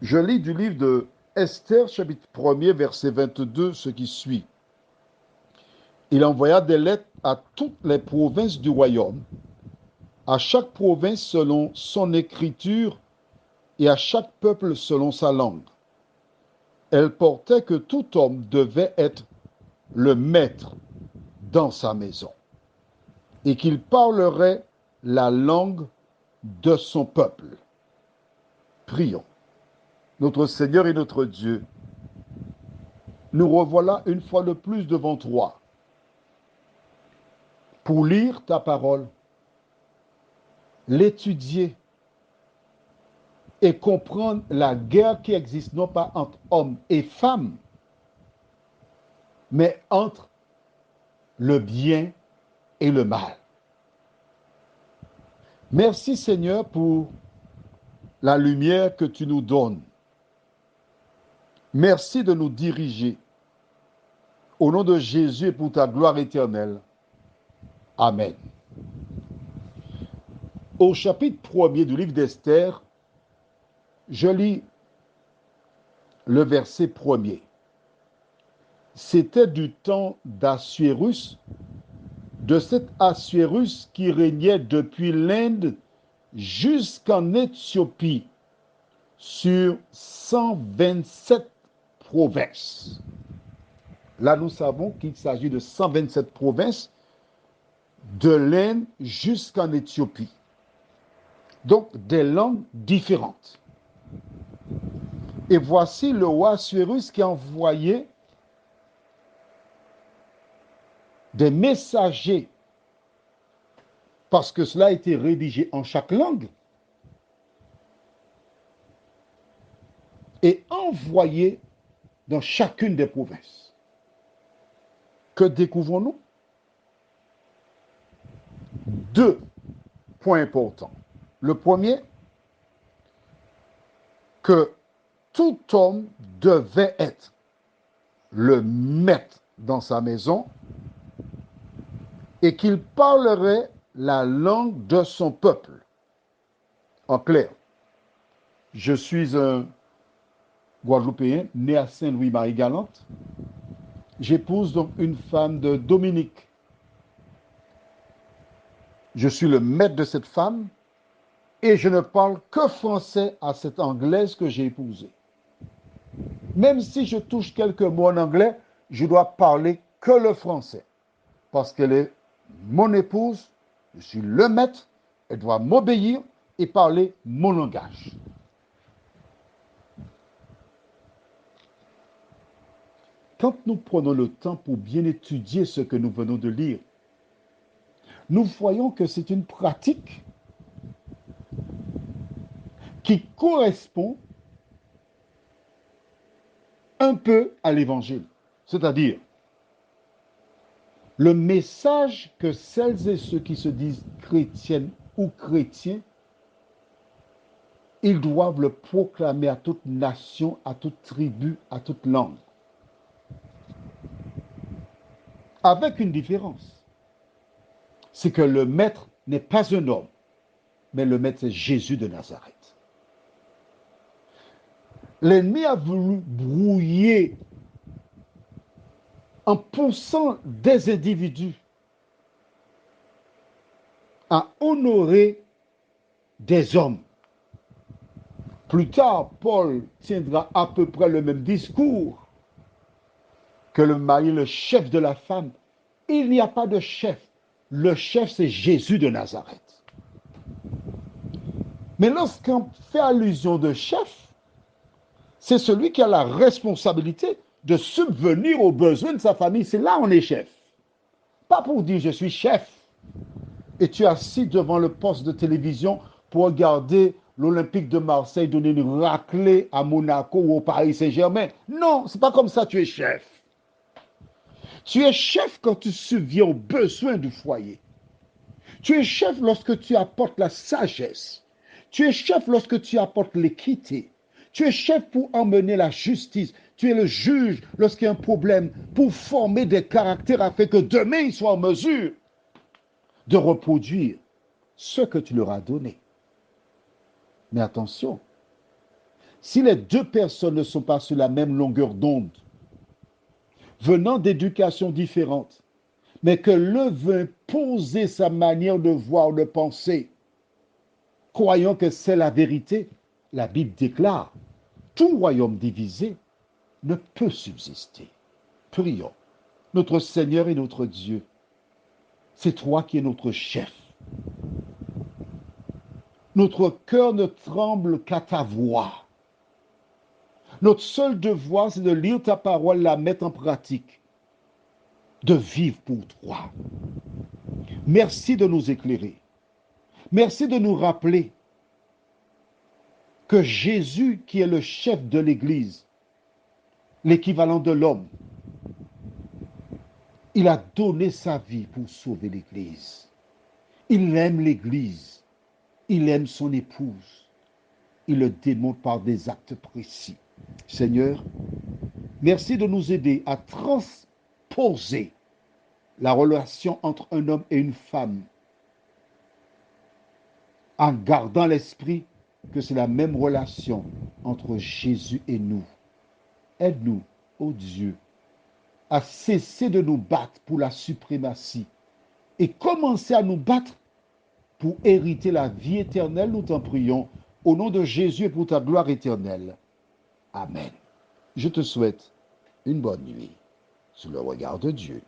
Je lis du livre de Esther, chapitre 1er, verset 22, ce qui suit. Il envoya des lettres à toutes les provinces du royaume, à chaque province selon son écriture et à chaque peuple selon sa langue. Elle portait que tout homme devait être le maître dans sa maison et qu'il parlerait la langue de son peuple. Prions. Notre Seigneur et notre Dieu, nous revoilà une fois de plus devant toi pour lire ta parole, l'étudier et comprendre la guerre qui existe non pas entre hommes et femmes, mais entre le bien et le mal. Merci Seigneur pour la lumière que tu nous donnes. Merci de nous diriger. Au nom de Jésus et pour ta gloire éternelle. Amen. Au chapitre 1er du livre d'Esther, je lis le verset 1er. C'était du temps d'Assuérus, de cet Assuérus qui régnait depuis l'Inde jusqu'en Éthiopie sur 127 provinces. Là, nous savons qu'il s'agit de 127 provinces de l'Inde jusqu'en Éthiopie. Donc, des langues différentes. Et voici le roi Assuérus qui a envoyé des messagers, parce que cela a été rédigé en chaque langue, et envoyé dans chacune des provinces. Que découvrons-nous? Deux points importants. Le premier, que tout homme devait être le maître dans sa maison et qu'il parlerait la langue de son peuple. En clair, je suis un Guadeloupéen né à Saint-Louis-Marie-Galante. J'épouse donc une femme de Dominique. Je suis le maître de cette femme et je ne parle que français à cette Anglaise que j'ai épousée. Même si je touche quelques mots en anglais, je dois parler que le français. Parce qu'elle est mon épouse, je suis le maître, elle doit m'obéir et parler mon langage. Quand nous prenons le temps pour bien étudier ce que nous venons de lire, nous voyons que c'est une pratique qui correspond un peu à l'évangile. C'est-à-dire, le message que celles et ceux qui se disent chrétiennes ou chrétiens, ils doivent le proclamer à toute nation, à toute tribu, à toute langue. Avec une différence. C'est que le maître n'est pas un homme, mais le maître c'est Jésus de Nazareth. L'ennemi a voulu brouiller en poussant des individus à honorer des hommes. Plus tard, Paul tiendra à peu près le même discours que le mari, le chef de la femme. Il n'y a pas de chef. Le chef, c'est Jésus de Nazareth. Mais lorsqu'on fait allusion de chef, c'est celui qui a la responsabilité de subvenir aux besoins de sa famille. C'est là où on est chef. Pas pour dire je suis chef et tu es assis devant le poste de télévision pour regarder l'Olympique de Marseille donner une raclée à Monaco ou au Paris Saint-Germain. Non, c'est pas comme ça tu es chef. Tu es chef quand tu subviens aux besoins du foyer. Tu es chef lorsque tu apportes la sagesse. Tu es chef lorsque tu apportes l'équité. Tu es chef pour emmener la justice. Tu es le juge lorsqu'il y a un problème, pour former des caractères afin que demain ils soient en mesure de reproduire ce que tu leur as donné. Mais attention, Si les deux personnes ne sont pas sur la même longueur d'onde, venant d'éducations différentes, mais que l'un veut imposer sa manière de voir, de penser, croyant que c'est la vérité, la Bible déclare, tout royaume divisé ne peut subsister. Prions. Notre Seigneur et notre Dieu, c'est toi qui es notre chef. Notre cœur ne tremble qu'à ta voix. Notre seul devoir, c'est de lire ta parole, la mettre en pratique, de vivre pour toi. Merci de nous éclairer. Merci de nous rappeler que Jésus, qui est le chef de l'Église, l'équivalent de l'homme, il a donné sa vie pour sauver l'Église. Il aime l'Église. Il aime son épouse. Il le démontre par des actes précis. Seigneur, merci de nous aider à transposer la relation entre un homme et une femme en gardant l'esprit que c'est la même relation entre Jésus et nous. Aide-nous, ô Dieu, à cesser de nous battre pour la suprématie et commencer à nous battre pour hériter la vie éternelle, nous t'en prions, au nom de Jésus et pour ta gloire éternelle. Amen. Je te souhaite une bonne nuit sous le regard de Dieu.